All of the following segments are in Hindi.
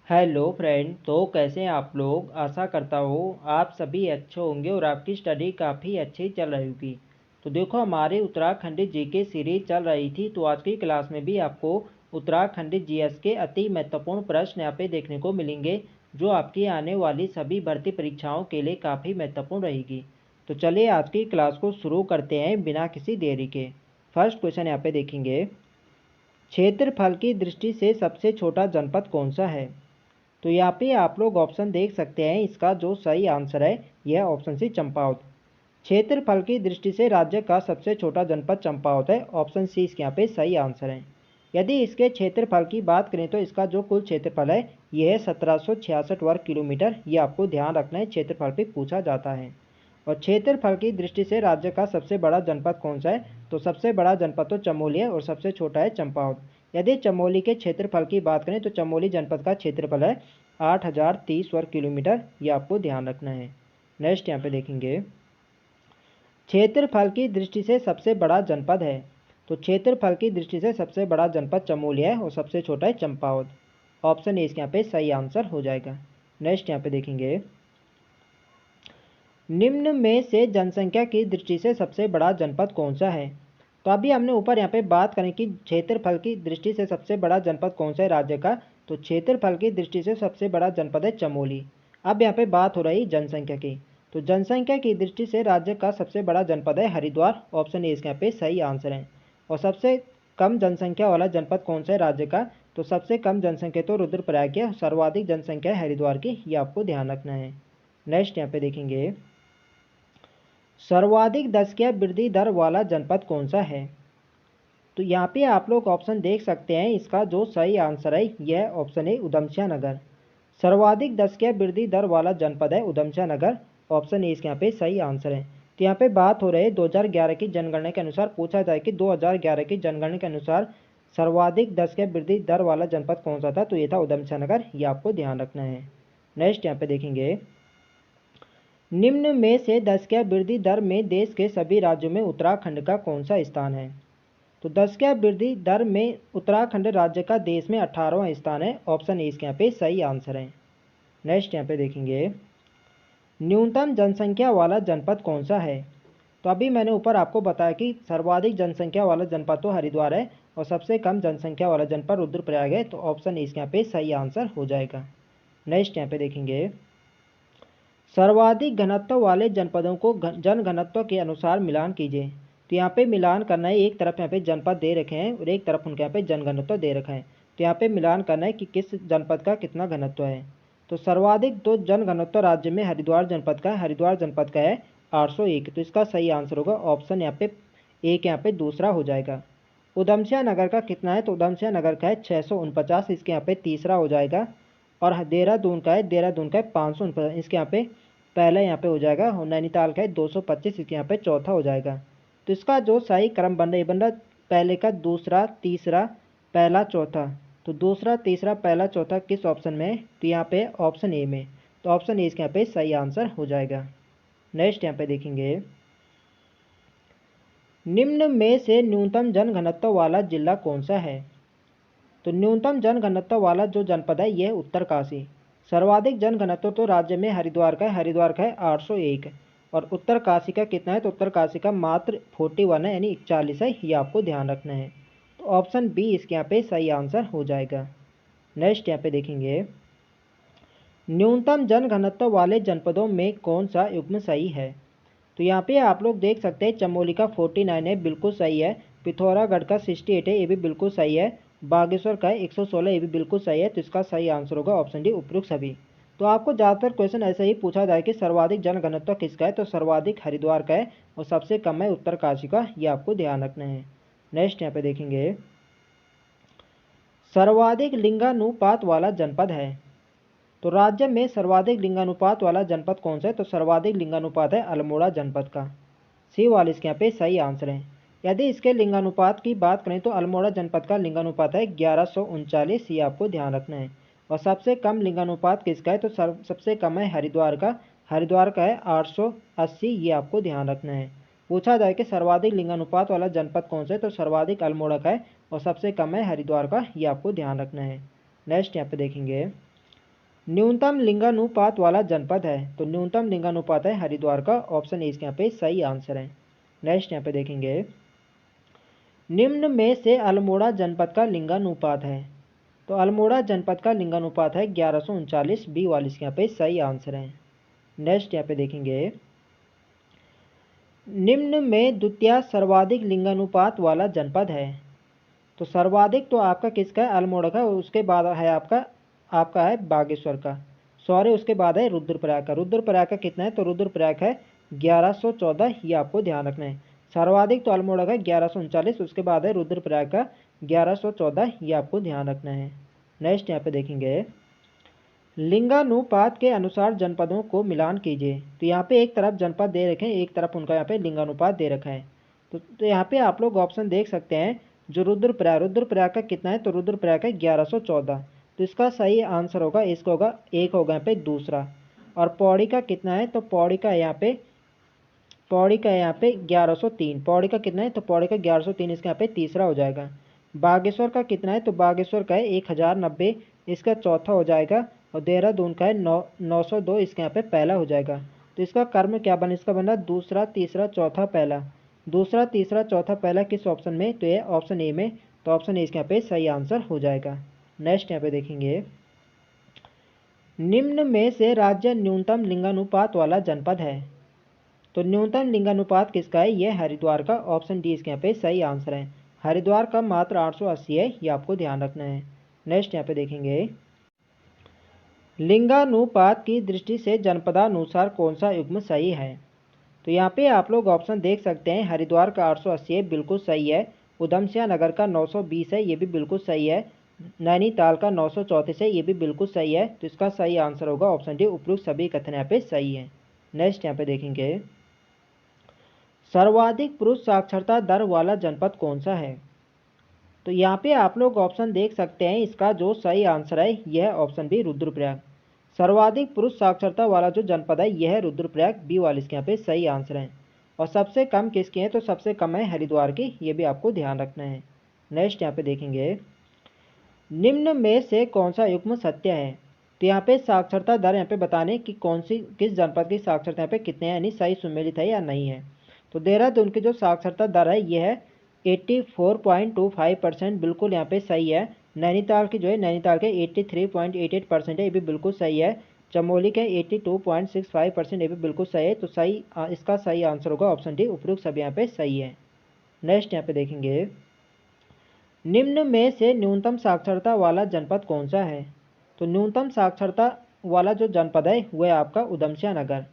Hello friend. तो कैसे हैं आप लोग। आशा करता हूँ आप सभी अच्छे होंगे और आपकी स्टडी काफ़ी अच्छी चल रही होगी। तो देखो, हमारे उत्तराखंडी जीके सीरीज चल रही थी, तो आज की क्लास में भी आपको उत्तराखंडी जीएस के अति महत्वपूर्ण प्रश्न यहाँ पे देखने को मिलेंगे, जो आपकी आने वाली सभी भर्ती परीक्षाओं के लिए काफ़ी महत्वपूर्ण रहेगी। तो चलिए आज की क्लास को शुरू करते हैं बिना किसी देरी के। फर्स्ट क्वेश्चन यहाँ पे देखेंगे, क्षेत्रफल की दृष्टि से सबसे छोटा जनपद कौन सा है। तो यहाँ पे आप लोग ऑप्शन देख सकते हैं। इसका जो सही आंसर है यह ऑप्शन सी चंपावत। क्षेत्रफल की दृष्टि से राज्य का सबसे छोटा जनपद चंपावत है। ऑप्शन सी इसके यहाँ पे सही आंसर है। यदि इसके क्षेत्रफल की बात करें तो इसका जो कुल क्षेत्रफल है यह है 1766 वर्ग किलोमीटर। ये आपको ध्यान रखना है, क्षेत्रफल पे पूछा जाता है। और क्षेत्रफल की दृष्टि से राज्य का सबसे बड़ा जनपद कौन सा है, तो सबसे बड़ा जनपद तो चमोली है और सबसे छोटा है चंपावत। यदि चमोली के क्षेत्रफल की बात करें तो चमोली जनपद का क्षेत्रफल है 8030 वर्ग किलोमीटर। ये आपको ध्यान रखना है। नेक्स्ट यहाँ पे देखेंगे, क्षेत्रफल की दृष्टि से सबसे बड़ा जनपद है। तो क्षेत्रफल की दृष्टि से सबसे बड़ा जनपद चमोली है और सबसे छोटा है चंपावत। ऑप्शन ए इसके यहाँ पे सही आंसर हो जाएगा। नेक्स्ट यहाँ पे देखेंगे, निम्न में से जनसंख्या की दृष्टि से सबसे बड़ा जनपद कौन सा है। तो अभी हमने ऊपर यहाँ पे बात करें कि क्षेत्रफल की दृष्टि से सबसे बड़ा जनपद कौन सा है राज्य का, तो क्षेत्रफल की दृष्टि से सबसे बड़ा जनपद है चमोली। अब यहाँ पे बात हो रही जनसंख्या की, तो जनसंख्या की दृष्टि से राज्य का सबसे बड़ा जनपद है हरिद्वार। ऑप्शन ए इसके यहाँ पे सही आंसर है। और सबसे कम जनसंख्या वाला जनपद कौन सा है राज्य का, तो सबसे कम जनसंख्या तो रुद्रप्रयाग है, सर्वाधिक जनसंख्या है हरिद्वार की। ये आपको ध्यान रखना है। नेक्स्ट यहाँ पे देखेंगे, सर्वाधिक दशकीय वृद्धि दर वाला जनपद कौन सा है। तो यहाँ पे आप लोग ऑप्शन देख सकते हैं। इसका जो सही आंसर है यह ऑप्शन है उधमसिंह नगर। सर्वाधिक दशकीय वृद्धि दर वाला जनपद है उधमसिंह नगर। ऑप्शन ए इसके यहाँ पे सही आंसर है। तो यहाँ पे बात हो रही है 2011 की जनगणना के अनुसार, पूछा जाए कि 2011 की जनगणना के अनुसार सर्वाधिक दशकीय वृद्धि दर वाला जनपद कौन सा था, तो ये था उधमसिंह नगर। ये आपको ध्यान रखना है। नेक्स्ट यहाँ पे देखेंगे, निम्न में से दशकीय वृद्धि दर में देश के सभी राज्यों में उत्तराखंड का कौन सा स्थान है। तो दशकीय वृद्धि दर में उत्तराखंड राज्य का देश में 18वां स्थान है। ऑप्शन ए इसके यहाँ पे सही आंसर है। नेक्स्ट यहाँ पे देखेंगे, न्यूनतम जनसंख्या वाला जनपद कौन सा है। तो अभी मैंने ऊपर आपको बताया कि सर्वाधिक जनसंख्या वाला जनपद तो हरिद्वार है और सबसे कम जनसंख्या वाला जनपद रुद्रप्रयाग है। तो ऑप्शन ए इसके यहाँ पे सही आंसर हो जाएगा। नेक्स्ट यहाँ पे देखेंगे, सर्वाधिक घनत्व वाले जनपदों को जन घनत्व के अनुसार मिलान कीजिए। तो यहाँ पे मिलान करना है, एक तरफ यहाँ पे जनपद दे रखे हैं और एक तरफ उनके यहाँ पे जन घनत्व दे रखा है। तो यहाँ पे मिलान करना है कि किस जनपद का कितना घनत्व है। तो सर्वाधिक तो जन घनत्व राज्य में हरिद्वार जनपद का है। हरिद्वार जनपद का है 801। तो इसका सही आंसर होगा ऑप्शन यहाँ पे एक, यहाँ पे दूसरा हो जाएगा। उधमसिंह नगर का कितना है, तो उधमसिंह नगर का है 649। इसके यहाँ पे तीसरा हो जाएगा। और देहरादून का है 549। इसके यहाँ पे पहला यहाँ पे हो जाएगा। और नैनीताल का है 225। इसके यहाँ पे चौथा हो जाएगा। तो इसका जो सही क्रम बन रहा पहले का दूसरा तीसरा पहला चौथा। तो दूसरा तीसरा पहला चौथा किस ऑप्शन में है, तो यहाँ पे ऑप्शन ए में। तो ऑप्शन ए इसके यहाँ पे सही आंसर हो जाएगा। नेक्स्ट यहाँ पे देखेंगे, निम्न में से न्यूनतम जन घनत्व वाला जिला कौन सा है। तो न्यूनतम जन घनत्व वाला जो जनपद है यह उत्तरकाशी। सर्वाधिक जन घनत्व तो राज्य में हरिद्वार का है। हरिद्वार का है 801। और उत्तरकाशी का कितना है, तो उत्तरकाशी का मात्र 41 है, यानी 41 है। ये आपको ध्यान रखना है। तो ऑप्शन बी इसके यहाँ पे सही आंसर हो जाएगा। नेक्स्ट यहाँ पे देखेंगे, न्यूनतम जन घनत्व वाले जनपदों में कौन सा युग्म सही है। तो यहाँ पे आप लोग देख सकते हैं चमोली का 49 है, बिल्कुल सही है। पिथौरागढ़ का 68 है, ये भी बिल्कुल सही है। बागेश्वर का 116, ये भी बिल्कुल सही है। तो इसका सही आंसर होगा ऑप्शन डी उपयुक्त सभी। तो आपको ज़्यादातर क्वेश्चन ऐसे ही पूछा जाए कि सर्वाधिक जन घनत्व किसका है, तो सर्वाधिक हरिद्वार का है और सबसे कम है उत्तरकाशी का। ये आपको ध्यान रखना है। नेक्स्ट यहाँ पे देखेंगे, सर्वाधिक लिंगानुपात वाला जनपद है। तो राज्य में सर्वाधिक लिंगानुपात वाला जनपद कौन सा है, तो सर्वाधिक लिंगानुपात है अल्मोड़ा जनपद का। सी वाले इसके यहाँ पे सही आंसर है। यदि इसके लिंगानुपात की बात करें तो अल्मोड़ा जनपद का लिंगानुपात है 1139। ये आपको ध्यान रखना है। और सबसे कम लिंगानुपात किसका है, तो सबसे कम है हरिद्वार का। हरिद्वार का है 880। ये आपको ध्यान रखना है। पूछा जाए कि सर्वाधिक लिंगानुपात वाला जनपद कौन सा है, तो सर्वाधिक अल्मोड़ा का है और सबसे कम है हरिद्वार का। ये आपको ध्यान रखना है। नेक्स्ट यहाँ पे देखेंगे, न्यूनतम लिंगानुपात वाला जनपद है, तो न्यूनतम लिंगानुपात है हरिद्वार का, ऑप्शन ए इसके यहाँ पे सही आंसर है। नेक्स्ट यहाँ पे देखेंगे, निम्न में से अल्मोड़ा जनपद का लिंगानुपात है, तो अल्मोड़ा जनपद का लिंगानुपात है 1139, बी वाली इसके यहाँ पे सही आंसर है। नेक्स्ट यहाँ पे देखेंगे, निम्न में द्वितीय सर्वाधिक लिंगानुपात वाला जनपद है, तो सर्वाधिक तो आपका किसका है, अल्मोड़ा का, उसके बाद है आपका है बागेश्वर का, सॉरी उसके बाद है रुद्रप्रयाग का। रुद्रप्रयाग का कितना है, तो रुद्रप्रयाग है 1114, ये आपको ध्यान रखना है। सर्वाधिक तो अल्मोड़ा का 1139, उसके बाद है रुद्रप्रयाग का 1114, ये आपको ध्यान रखना है। नेक्स्ट यहाँ पे देखेंगे, लिंगानुपात के अनुसार जनपदों को मिलान कीजिए, तो यहाँ पे एक तरफ जनपद दे रखे हैं, एक तरफ उनका यहाँ पे लिंगानुपात दे रखा है। तो यहाँ पे आप लोग ऑप्शन देख सकते हैं, जो रुद्रप्रयाग का कितना है, तो रुद्रप्रयाग का 1114, तो इसका सही आंसर होगा, इसका होगा एक होगा यहाँ पे दूसरा। और पौड़ी का कितना है, तो पौड़ी का यहाँ पे 1103, पौड़ी का कितना है, तो पौड़ी का 1103, इसका यहाँ पे तीसरा हो जाएगा। बागेश्वर का कितना है, तो बागेश्वर का है 1090, इसका चौथा हो जाएगा। और देहरादून का है 902, इसके यहाँ पे पहला हो जाएगा। तो इसका कर्म क्या बना, इसका बना दूसरा तीसरा चौथा पहला। दूसरा तीसरा चौथा पहला किस ऑप्शन में, तो ये ऑप्शन ए में, तो ऑप्शन ए इसके यहाँ पे सही आंसर हो जाएगा। नेक्स्ट यहाँ पे देखेंगे, निम्न में से राज्य न्यूनतम लिंगानुपात वाला जनपद है, तो न्यूनतम लिंगानुपात किसका है, यह हरिद्वार का, ऑप्शन डी इसके यहाँ पे सही आंसर है। हरिद्वार का मात्र 880 है, ये आपको ध्यान रखना है। नेक्स्ट यहाँ पे देखेंगे, लिंगानुपात की दृष्टि से जनपदानुसार कौन सा युग्म सही है, तो यहाँ पे आप लोग ऑप्शन देख सकते हैं, हरिद्वार का 880 है, बिल्कुल सही है। उधमसिंह नगर का 920 है, ये भी बिल्कुल सही है। नैनीताल का 934 है, ये भी बिल्कुल सही है। तो इसका सही आंसर होगा ऑप्शन डी, उपयुक्त सभी कथन यहाँ पे सही है। नेक्स्ट यहाँ पे देखेंगे, सर्वाधिक पुरुष साक्षरता दर वाला जनपद कौन सा है, तो यहाँ पे आप लोग ऑप्शन देख सकते हैं, इसका जो सही आंसर है यह ऑप्शन बी रुद्रप्रयाग। सर्वाधिक पुरुष साक्षरता वाला जो जनपद है यह है रुद्रप्रयाग, बी वाले इसके यहाँ पे सही आंसर है। और सबसे कम किसकी है, तो सबसे कम है हरिद्वार की, ये भी आपको ध्यान रखना है। नेक्स्ट यहाँ पे देखेंगे, निम्न में से कौन सा युग्म सत्य है, तो यहाँ पे साक्षरता दर यहाँ पे बताने कि किस जनपद की साक्षरता यहाँ पे कितने हैं, यानी सही सुमेलित है या नहीं है। तो देहरादून की जो साक्षरता दर है ये है 84.25%, बिल्कुल यहाँ पे सही है। नैनीताल की जो है, नैनीताल के 83.88% है, ये भी बिल्कुल सही है। चमोली के 82.65%, ये भी बिल्कुल सही है। तो सही इसका सही आंसर होगा ऑप्शन डी, उपयुक्त सब यहाँ पे सही है। नेक्स्ट यहाँ पे देखेंगे, निम्न में से न्यूनतम साक्षरता वाला जनपद कौन सा है, तो न्यूनतम साक्षरता वाला जो जनपद है वह आपका उधमसिंह नगर,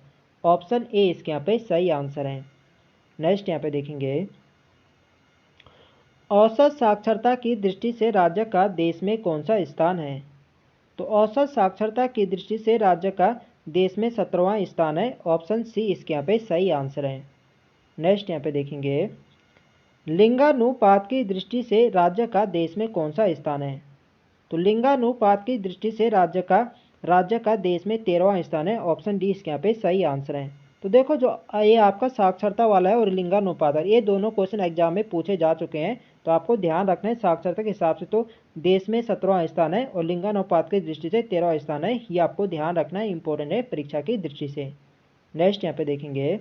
ऑप्शन ए इसके यहाँ पे सही आंसर है। नेक्स्ट यहाँ पे देखेंगे, औसत साक्षरता की दृष्टि से राज्य का देश में कौन सा स्थान है, तो औसत साक्षरता की दृष्टि से राज्य का देश में 17वां स्थान है, ऑप्शन सी इसके यहाँ पे सही आंसर है। नेक्स्ट यहाँ पे देखेंगे, लिंगानुपात की दृष्टि से राज्य का देश में कौन सा स्थान है, तो लिंगानुपात की दृष्टि से राज्य का देश में 13वां स्थान है, ऑप्शन डी इसके यहाँ पे सही आंसर है। तो देखो, जो ये आपका साक्षरता वाला है और लिंगानुपात है, ये दोनों क्वेश्चन एग्जाम में पूछे जा चुके हैं। तो आपको ध्यान रखना है, साक्षरता के हिसाब से तो देश में 17वां स्थान है और लिंगानुपात की दृष्टि से 13वां स्थान है, ये आपको ध्यान रखना है, इंपॉर्टेंट है परीक्षा की दृष्टि से। नेक्स्ट यहाँ पे देखेंगे,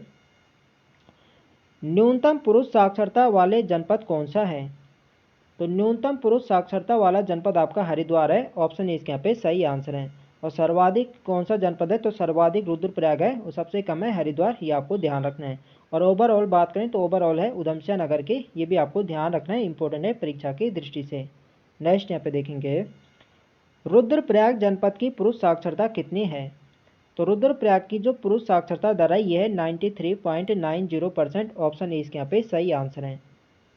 न्यूनतम पुरुष साक्षरता वाले जनपद कौन सा है, तो न्यूनतम पुरुष साक्षरता वाला जनपद आपका हरिद्वार है, ऑप्शन ए इसके यहाँ पे सही आंसर है। और सर्वाधिक कौन सा जनपद है, तो सर्वाधिक रुद्रप्रयाग है और सबसे कम है हरिद्वार, ये आपको ध्यान रखना है। और ओवरऑल बात करें तो ओवरऑल है उधमसिंह नगर के, ये भी आपको ध्यान रखना है, इंपॉर्टेंट है परीक्षा की दृष्टि से। नेक्स्ट यहाँ पे देखेंगे, रुद्रप्रयाग जनपद की पुरुष साक्षरता कितनी है, तो रुद्रप्रयाग की जो पुरुष साक्षरता दर है यह है 93.90%, ऑप्शन ए इसके यहाँ पे सही आंसर है।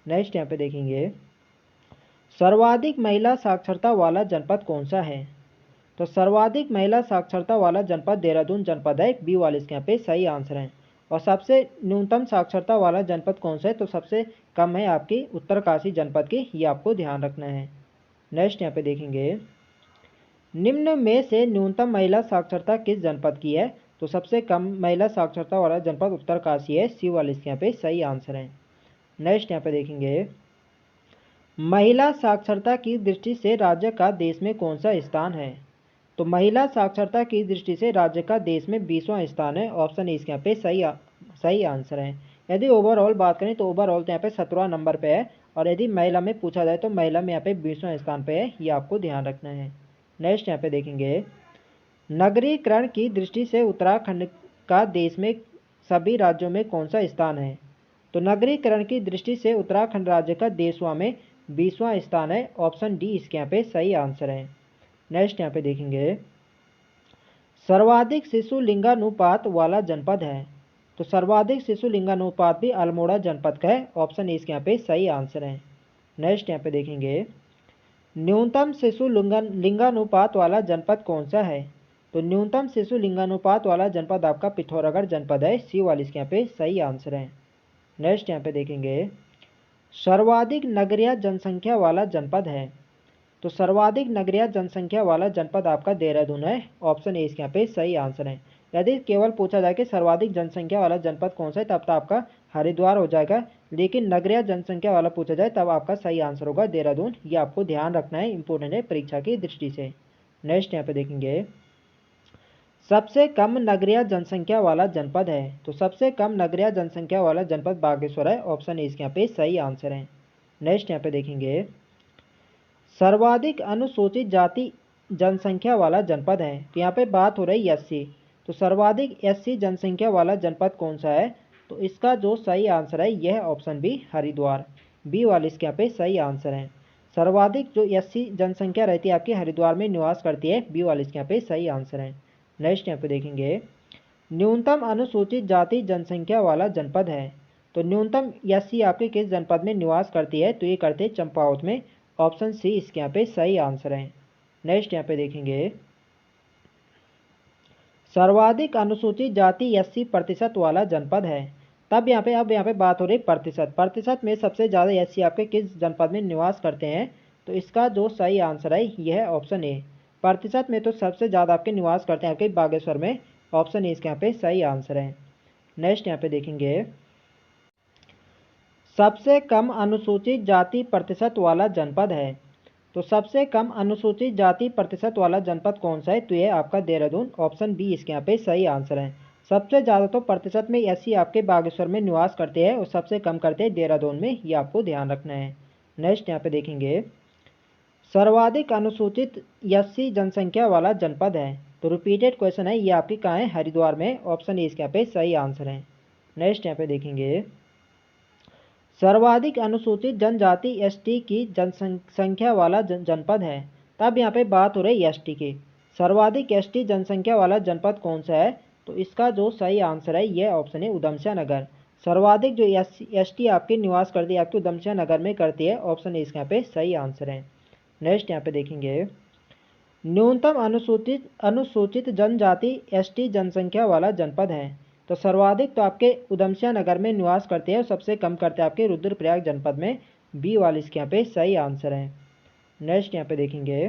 नेक्स्ट यहाँ पे देखेंगे, सर्वाधिक महिला साक्षरता वाला जनपद कौन सा है, तो सर्वाधिक महिला साक्षरता वाला जनपद देहरादून जनपद है, बी वाले इसके यहाँ पे सही आंसर है। और सबसे न्यूनतम साक्षरता वाला जनपद कौन सा है, तो सबसे कम है आपकी उत्तरकाशी जनपद की, ये आपको ध्यान रखना है। नेक्स्ट यहाँ पे देखेंगे, निम्न में से न्यूनतम महिला साक्षरता किस जनपद की है, तो सबसे कम महिला साक्षरता वाला जनपद उत्तरकाशी है, सी वाले इसके यहाँ पे सही आंसर है। नेक्स्ट यहाँ पे देखेंगे, महिला साक्षरता की दृष्टि से राज्य का देश में कौन सा स्थान है, तो महिला साक्षरता की दृष्टि से राज्य का देश में 20वां स्थान है। ऑप्शन ए इसके यहाँ पे सही आंसर है। यदि ओवरऑल बात करें तो ओवरऑल तो यहाँ पे 17वां नंबर पे है, और यदि महिला में पूछा जाए तो महिला में यहाँ पे 20वां स्थान पे है, ये आपको ध्यान रखना है। नेक्स्ट यहाँ पे देखेंगे, नगरीकरण की दृष्टि से उत्तराखंड का देश में सभी राज्यों में कौन सा स्थान है? तो नगरीकरण की दृष्टि से उत्तराखंड राज्य का देशवा में 20वां स्थान है। ऑप्शन डी इसके यहाँ पे सही आंसर है। नेक्स्ट यहाँ पे देखेंगे, सर्वाधिक शिशु लिंगानुपात वाला जनपद है। तो सर्वाधिक शिशु लिंगानुपात भी अल्मोड़ा जनपद का है। ऑप्शन ए इसके यहाँ पे सही आंसर है। नेक्स्ट यहाँ पे देखेंगे, न्यूनतम शिशु लिंगानुपात वाला जनपद कौन सा है? तो न्यूनतम शिशु लिंगानुपात वाला जनपद आपका पिथौरागढ़ जनपद है। सी वाली इसके यहाँ पे सही आंसर है। नेक्स्ट यहाँ पे देखेंगे, सर्वाधिक नगरीय जनसंख्या वाला जनपद है। तो सर्वाधिक नगरीय जनसंख्या वाला जनपद आपका देहरादून है। ऑप्शन ए इसके यहाँ पे सही आंसर है। यदि केवल पूछा जाए कि सर्वाधिक जनसंख्या वाला जनपद कौन सा है, तब तो आपका हरिद्वार हो जाएगा, लेकिन नगरीय जनसंख्या वाला पूछा जाए तब आपका सही आंसर होगा देहरादून। ये आपको ध्यान रखना है, इंपॉर्टेंट है परीक्षा की दृष्टि से। नेक्स्ट यहाँ पे देखेंगे, सबसे कम नगरीय जनसंख्या वाला जनपद है। तो सबसे कम नगरीय जनसंख्या वाला जनपद बागेश्वर है। ऑप्शन ए इसके यहाँ पे सही आंसर है। नेक्स्ट यहाँ पे देखेंगे, सर्वाधिक अनुसूचित जाति जनसंख्या वाला जनपद है। तो यहाँ पे बात हो रही है एससी। तो सर्वाधिक एससी जनसंख्या वाला जनपद कौन सा है? तो इसका जो सही आंसर है यह ऑप्शन बी हरिद्वार। बी वाले इसके यहाँ पे सही आंसर है। सर्वाधिक जो एससी जनसंख्या रहती है आपकी हरिद्वार में निवास करती है। बी वाले इसके यहाँ पे सही आंसर है। नेक्स्ट यहाँ पे देखेंगे, न्यूनतम अनुसूचित जाति जनसंख्या वाला जनपद है। तो न्यूनतम एससी आपके किस जनपद में निवास करती है? तो ये करते हैं चंपावत में। ऑप्शन सी इसके यहाँ पे सही आंसर है। नेक्स्ट यहाँ पे देखेंगे, सर्वाधिक अनुसूचित जाति 80% वाला जनपद है। अब यहाँ पे बात हो रही प्रतिशत में सबसे ज़्यादा एससी आपके किस जनपद में निवास करते हैं? तो इसका जो सही आंसर है यह है ऑप्शन ए। प्रतिशत में तो सबसे ज़्यादा आपके निवास करते हैं आपके बागेश्वर में। ऑप्शन ए इसके यहाँ पे सही आंसर है। नेक्स्ट यहाँ पे देखेंगे, सबसे कम अनुसूचित जाति प्रतिशत वाला जनपद है। तो सबसे कम अनुसूचित जाति प्रतिशत वाला जनपद कौन सा है? तो यह आपका देहरादून। ऑप्शन बी इसके यहाँ पे सही आंसर है। सबसे ज़्यादा तो प्रतिशत में एससी आपके बागेश्वर में निवास करते हैं और सबसे कम करते हैं देहरादून में। ये आपको ध्यान रखना है। नेक्स्ट यहाँ पे देखेंगे, सर्वाधिक अनुसूचित एससी जनसंख्या वाला जनपद है। तो रिपीटेड क्वेश्चन है, ये आपकी कहाँ है? हरिद्वार में। ऑप्शन ए इसके यहाँ पे सही आंसर है। नेक्स्ट यहाँ पे देखेंगे, सर्वाधिक अनुसूचित जनजाति एसटी की जनसंख्या वाला जनपद है। तब यहाँ पे बात हो रही है एसटी की। सर्वाधिक एसटी जनसंख्या वाला जनपद कौन सा है? तो इसका जो सही आंसर है यह ऑप्शन है उधमसिंह नगर। सर्वाधिक जो एसटी आपके निवास करती है आपकी उधमसिंह नगर में करती है। ऑप्शन ए इसके यहाँ पे सही आंसर है। नेक्स्ट यहाँ पे देखेंगे, न्यूनतम अनुसूचित जनजाति एसटी जनसंख्या वाला जनपद है। तो सर्वाधिक तो आपके उधमसिंह नगर में निवास करते हैं और सबसे कम करते हैं आपके रुद्रप्रयाग जनपद में। बी वाले इसके यहाँ पे सही आंसर है। नेक्स्ट यहाँ पे देखेंगे,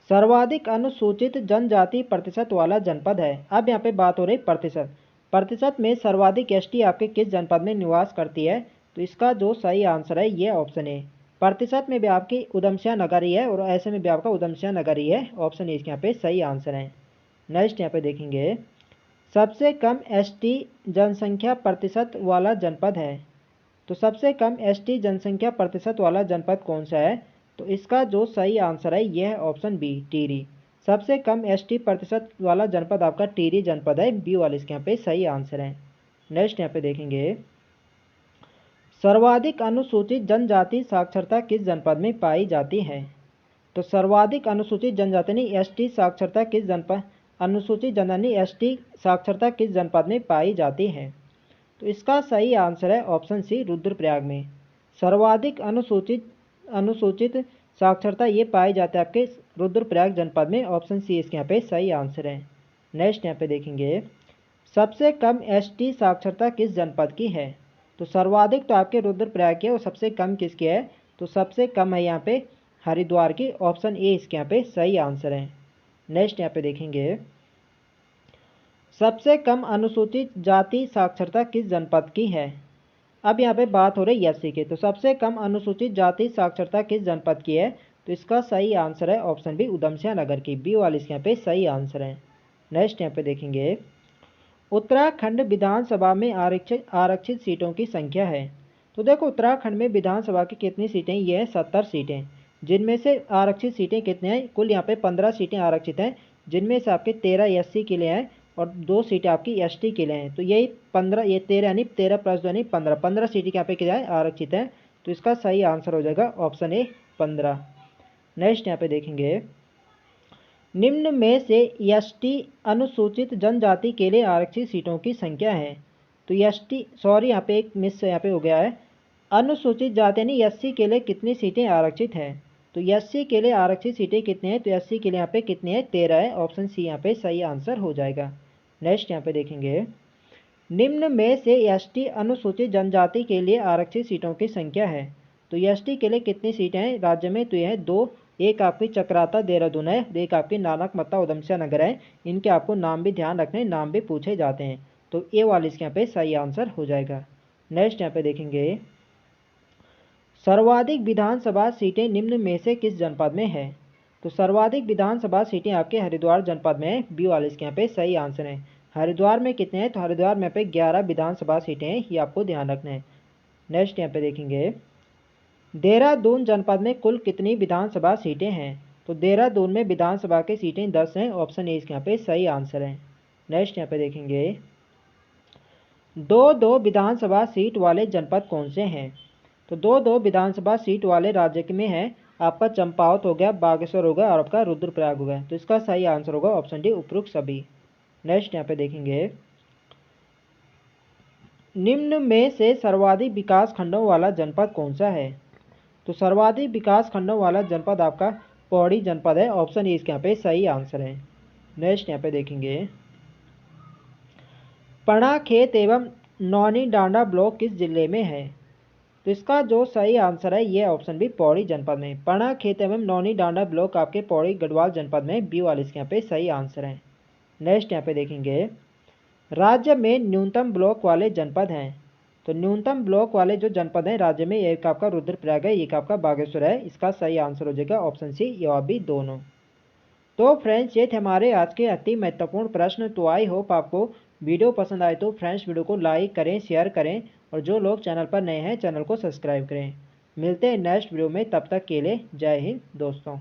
सर्वाधिक अनुसूचित जनजाति प्रतिशत वाला जनपद है। अब यहाँ पे बात हो रही प्रतिशत में सर्वाधिक एसटी आपके किस जनपद में निवास करती है? तो इसका जो सही आंसर है ये ऑप्शन ए। प्रतिशत में भी आपकी उधमसिंह नगर ही है और ऐसे में भी आपका उधमसिंह नगर ही है। ऑप्शन ए इसके यहाँ पे सही आंसर है। नेक्स्ट यहाँ पे देखेंगे, सबसे कम एसटी जनसंख्या प्रतिशत वाला जनपद है। तो सबसे कम एसटी जनसंख्या प्रतिशत वाला जनपद कौन सा है? तो इसका जो सही आंसर है यह है ऑप्शन बी टिहरी। सबसे कम एसटी प्रतिशत वाला जनपद आपका टिहरी जनपद है। बी वाले इसके यहाँ पे सही आंसर है। नेक्स्ट यहाँ पे देखेंगे, सर्वाधिक अनुसूचित जनजाति साक्षरता किस जनपद में पाई जाती है? तो सर्वाधिक अनुसूचित जनजाति नहीं एसटी साक्षरता किस जनपद अनुसूचित जनजाति एसटी साक्षरता किस जनपद में पाई जाती है? तो इसका सही आंसर है ऑप्शन सी रुद्रप्रयाग में। सर्वाधिक अनुसूचित साक्षरता ये पाई जाती है आपके रुद्रप्रयाग जनपद में। ऑप्शन सी इसके यहाँ पे सही आंसर है। नेक्स्ट यहाँ पे देखेंगे, सबसे कम एसटी साक्षरता किस जनपद की है? तो सर्वाधिक तो आपके रुद्रप्रयाग की है और सबसे कम किसकी है? तो सबसे कम है यहाँ पे हरिद्वार की। ऑप्शन ए इसके यहाँ पे सही आंसर है। नेक्स्ट यहाँ पे देखेंगे, सबसे कम अनुसूचित जाति साक्षरता किस जनपद की है? अब यहाँ पे बात हो रही है एससी की। तो सबसे कम अनुसूचित जाति साक्षरता किस जनपद की है? तो इसका सही आंसर है ऑप्शन बी उधमसिंह नगर की। बी वाले इसके यहाँ पे सही आंसर है। नेक्स्ट यहाँ पे देखेंगे, उत्तराखंड विधानसभा में आरक्षित सीटों की संख्या है। तो देखो उत्तराखंड में विधानसभा की कितनी सीटें, ये है 70 सीटें, जिनमें से आरक्षित सीटें कितने हैं, कुल यहाँ पे 15 सीटें आरक्षित हैं, जिनमें से आपके 13 SC के लिए हैं और 2 सीटें आपकी ST के लिए हैं। तो यही 15, ये 13 यानी 13 प्लस 2 यानी 15 सीटें यहाँ पे क्या है, आरक्षित हैं। तो इसका सही आंसर हो जाएगा ऑप्शन ए 15। नेक्स्ट यहाँ पे देखेंगे, निम्न में से ST अनुसूचित जनजाति के लिए आरक्षित सीटों की संख्या है। तो ST, सॉरी यहाँ पे एक मिस यहाँ पे हो गया है, अनुसूचित जाति यानी SC के लिए कितनी सीटें आरक्षित हैं। तो SC के लिए आरक्षित सीटें कितने हैं, तो SC के लिए यहाँ पे कितने हैं, 13 है। ऑप्शन सी यहाँ पे सही आंसर हो जाएगा। नेक्स्ट यहाँ पे देखेंगे, निम्न में से ST अनुसूचित जनजाति के लिए आरक्षित सीटों की संख्या है। तो ST के लिए कितनी सीटें हैं राज्य में, तो यह है 2, एक आपकी चक्राता देहरादून है, एक आपकी नानकमत्ता उधमसिंह नगर है। इनके आपको नाम भी ध्यान रखने, नाम भी पूछे जाते हैं। तो ए वाले इसके यहाँ पे सही आंसर हो जाएगा। नेक्स्ट यहाँ पे देखेंगे, सर्वाधिक विधानसभा सीटें निम्न में से किस जनपद में है। तो सर्वाधिक विधानसभा सीटें आपके हरिद्वार जनपद में है। बी वाले इसके यहाँ पे सही आंसर है। हरिद्वार में कितने हैं, तो हरिद्वार में पे 11 विधानसभा सीटें हैं, ये आपको ध्यान रखना है। नेक्स्ट यहाँ पे देखेंगे, देहरादून जनपद में कुल कितनी विधानसभा सीटें हैं। तो देहरादून में विधानसभा की सीटें 10 हैं। ऑप्शन ए इसके यहाँ पे सही आंसर है। नेक्स्ट यहाँ पे देखेंगे, 2-2 विधानसभा सीट वाले जनपद कौन से हैं। तो 2-2 विधानसभा सीट वाले राज्य में है आपका चंपावत हो गया, बागेश्वर हो गया और आपका रुद्रप्रयाग हो गया। तो इसका सही आंसर होगा ऑप्शन डी उपरोक्त सभी। नेक्स्ट यहाँ पे देखेंगे, निम्न में से सर्वाधिक विकास खंडों वाला जनपद कौन सा है। तो सर्वाधिक विकास खंडों वाला जनपद आपका पौड़ी जनपद है। ऑप्शन ए इसके यहाँ पे सही आंसर है। नेक्स्ट यहाँ पे देखेंगे, पणाखेत एवं नौनी डांडा ब्लॉक किस जिले में है। तो इसका जो सही आंसर है ये ऑप्शन बी पौड़ी जनपद में। पणाखेत एवं नौनी डांडा ब्लॉक आपके पौड़ी गढ़वाल जनपद में। बी वाले इसके यहाँ पे सही आंसर है। नेक्स्ट यहाँ पे देखेंगे, राज्य में न्यूनतम ब्लॉक वाले जनपद हैं। तो न्यूनतम ब्लॉक वाले जो जनपद हैं राज्य में, एक आपका रुद्रप्रयाग है, एक आपका बागेश्वर है। इसका सही आंसर हो जाएगा ऑप्शन सी या बी दोनों। तो फ्रेंड्स ये थे हमारे आज के अति महत्वपूर्ण प्रश्न। तो आई होप आपको वीडियो पसंद आए तो फ्रेंड्स वीडियो को लाइक करें, शेयर करें और जो लोग चैनल पर नए हैं चैनल को सब्सक्राइब करें। मिलते हैं नेक्स्ट वीडियो में, तब तक के लिए जय हिंद दोस्तों।